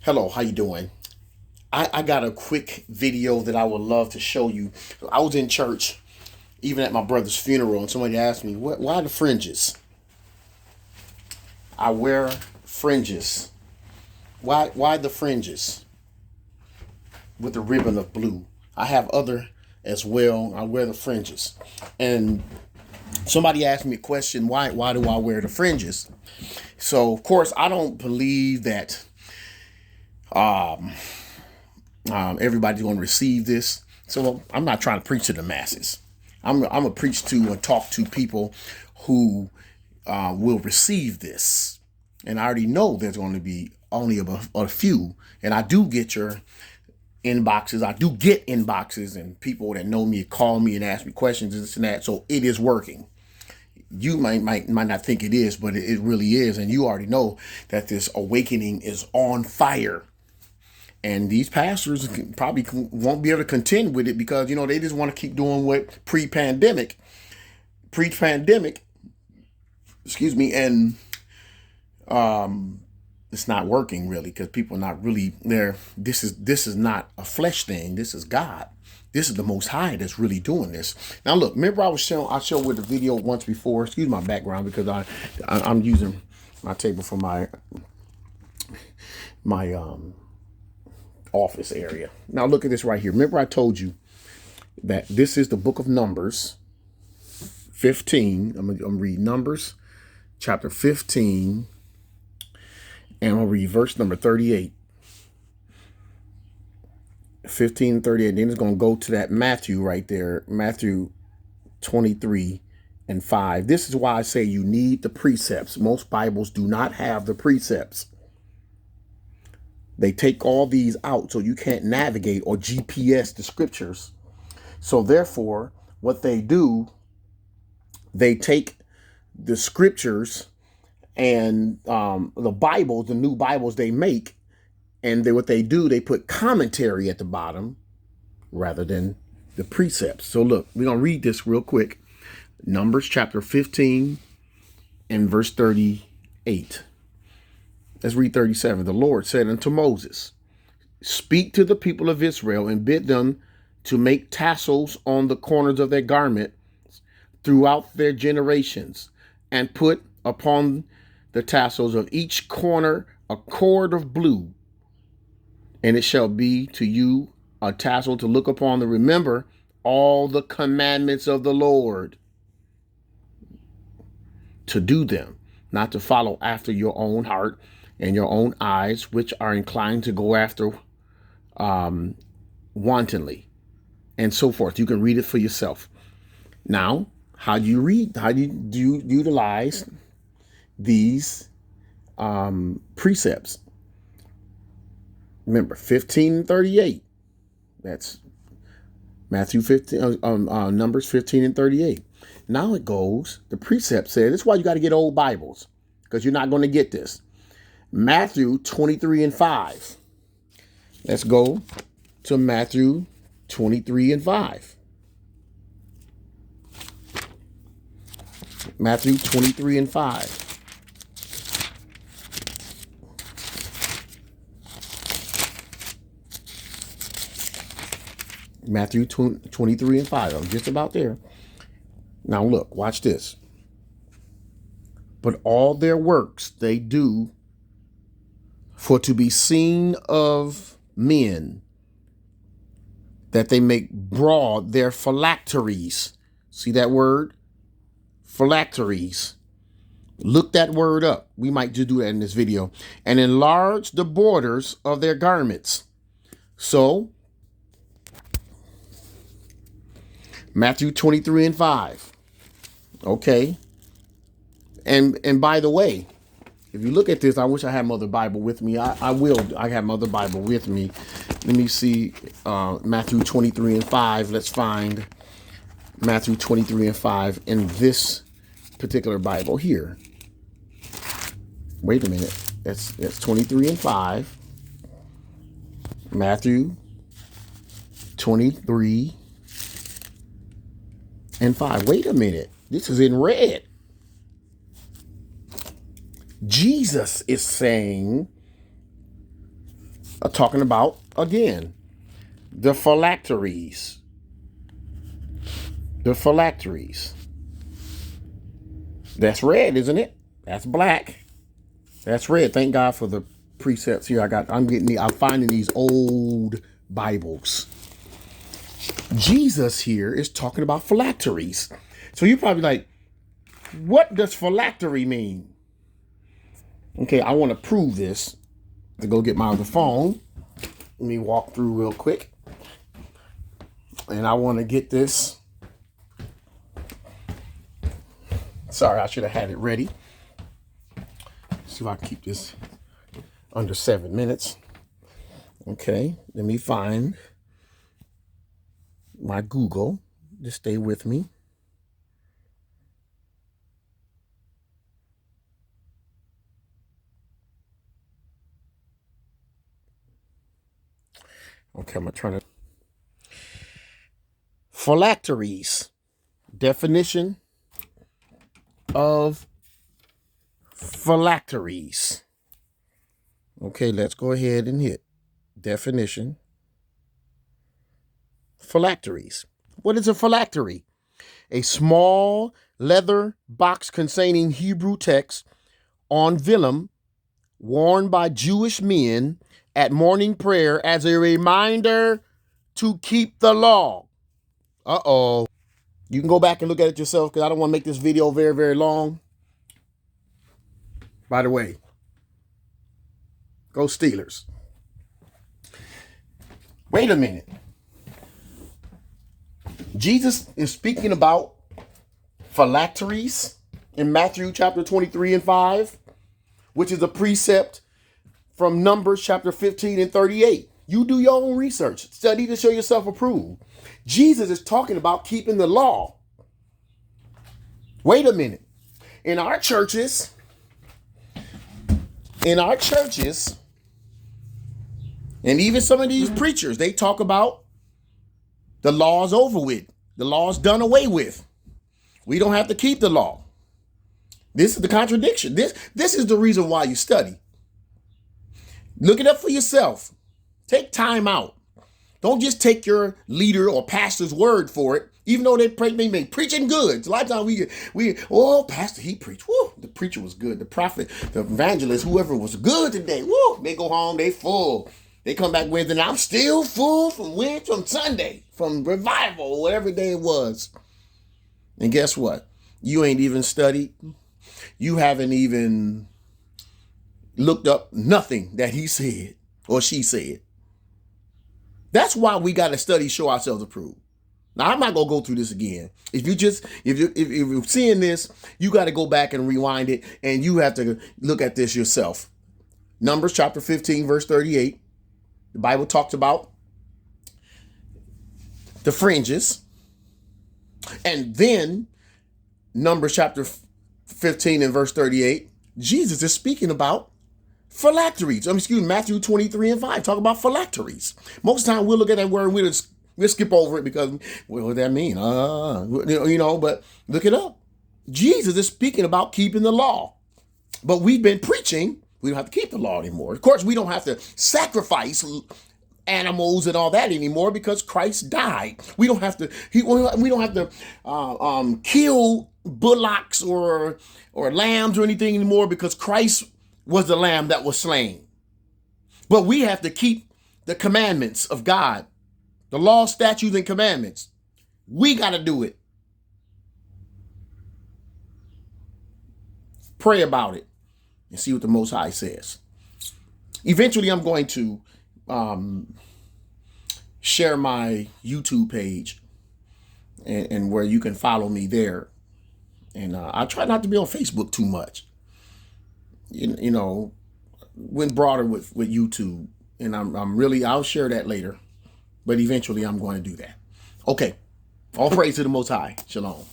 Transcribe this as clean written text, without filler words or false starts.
Hello, how you doing? I got a quick video that I would love to show you. I was in church, even at my brother's funeral, and somebody asked me, Why the fringes? I wear fringes. Why the fringes with the ribbon of blue? I have other as well. I wear the fringes. And somebody asked me a question, why do I wear the fringes? So of course I don't believe that everybody's going to receive this. So I'm not trying to preach to the masses. I'm going to preach to and talk to people who will receive this. And I already know there's going to be only a few. And I do get your inboxes. I do get inboxes and people that know me call me and ask me questions and this and that. So it is working. You might not think it is, but it really is. And you already know that this awakening is on fire. And these pastors probably won't be able to contend with it because, they just want to keep doing what pre-pandemic, excuse me. And it's not working really because people are not really there. This is not a flesh thing. This is God. This is the Most High that's really doing this. Now, look, remember I showed with the video once before. Excuse my background because I'm using my table for my office area. Now look at this right here. Remember I told you that this is the book of Numbers 15. I'm gonna read Numbers chapter 15 and I'm gonna read verse number 38. 15 and 38. Then it's gonna go to that Matthew right there, Matthew 23 and 5. This is why I say you need the precepts. Most Bibles do not have the precepts. They take all these out so you can't navigate or GPS the scriptures. So therefore, what they do, they take the scriptures and the Bibles, the new Bibles they make, and what they do, they put commentary at the bottom rather than the precepts. So look, we're going to read this real quick. Numbers chapter 15 and verse 38. Let's read 37. The Lord said unto Moses, speak to the people of Israel and bid them to make tassels on the corners of their garment throughout their generations, and put upon the tassels of each corner a cord of blue. And it shall be to you a tassel to look upon to remember all the commandments of the Lord, to do them, not to follow after your own heart and your own eyes, which are inclined to go after wantonly, and so forth. You can read it for yourself. Now, how do you read? How do you utilize these precepts? Remember, 15 and 38. That's Matthew 15, Numbers 15 and 38. Now it goes, the precept says, that's why you got to get old Bibles, because you're not going to get this. Matthew 23 and 5. Let's go to Matthew 23 and 5. Matthew 23 and 5. Matthew 23 and 5. I'm just about there. Now look, watch this. But all their works they do for to be seen of men, that they make broad their phylacteries. See that word? Phylacteries. Look that word up. We might just do that in this video. And enlarge the borders of their garments. So, Matthew 23 and 5. Okay. And by the way, if you look at this, I wish I had my other Bible with me. I will. I have my other Bible with me. Let me see. Matthew 23 and 5. Let's find Matthew 23 and 5 in this particular Bible here. Wait a minute. That's 23 and 5. Matthew 23 and 5. Wait a minute. This is in red. Jesus is saying talking about, again, the phylacteries. The phylacteries. That's red, isn't it? That's black. That's red. Thank God for the precepts here. I'm finding these old Bibles. Jesus here is talking about phylacteries. So you're probably like, what does phylactery mean? Okay, I want to prove this. To go get my other phone. Let me walk through real quick. And I want to get this. Sorry, I should have had it ready. See if I can keep this under 7 minutes. Okay, let me find my Google. Just stay with me. Okay, I'm going to try to. Phylacteries. Definition of phylacteries. Okay, let's go ahead and hit definition. Phylacteries. What is a phylactery? A small leather box containing Hebrew text on vellum worn by Jewish men at morning prayer as a reminder to keep the law. Uh-oh. You can go back and look at it yourself because I don't want to make this video very, very long. By the way, go Steelers. Wait a minute. Jesus is speaking about phylacteries in Matthew chapter 23 and 5, which is a precept from Numbers chapter 15 and 38. You do your own research. Study to show yourself approved. Jesus is talking about keeping the law. Wait a minute. In our churches, and even some of these preachers, they talk about the law's over with. The law's done away with. We don't have to keep the law. This is the contradiction. This is the reason why you study. Look it up for yourself. Take time out. Don't just take your leader or pastor's word for it, even though they may preaching good. A lot of times pastor, he preached. Woo, the preacher was good. The prophet, the evangelist, whoever was good today. Woo, they go home, they full. They come back Wednesday, and I'm still full from Sunday, from revival, or whatever day it was. And guess what? You ain't even studied. You haven't even looked up nothing that he said or she said. That's why we got to study, show ourselves approved. Now, I'm not going to go through this again. If you're seeing this, you got to go back and rewind it, and you have to look at this yourself. Numbers chapter 15, verse 38. The Bible talks about the fringes. And then Numbers chapter 15 and verse 38, Jesus is speaking about phylacteries. Matthew 23 and 5, talk about phylacteries. Most of the time we'll look at that word and we'll skip over it because, what does that mean? But look it up. Jesus is speaking about keeping the law. But we've been preaching, we don't have to keep the law anymore. Of course, we don't have to sacrifice animals and all that anymore because Christ died. We don't have to. We don't have to kill bullocks or lambs or anything anymore because Christ was the lamb that was slain. But we have to keep the commandments of God, the law, statutes, and commandments. We got to do it. Pray about it and see what the Most High says. Eventually, I'm going to share my YouTube page and where you can follow me there. And I try not to be on Facebook too much. Went broader with YouTube, and I'll share that later. But eventually, I'm going to do that. Okay. All praise to the Most High. Shalom.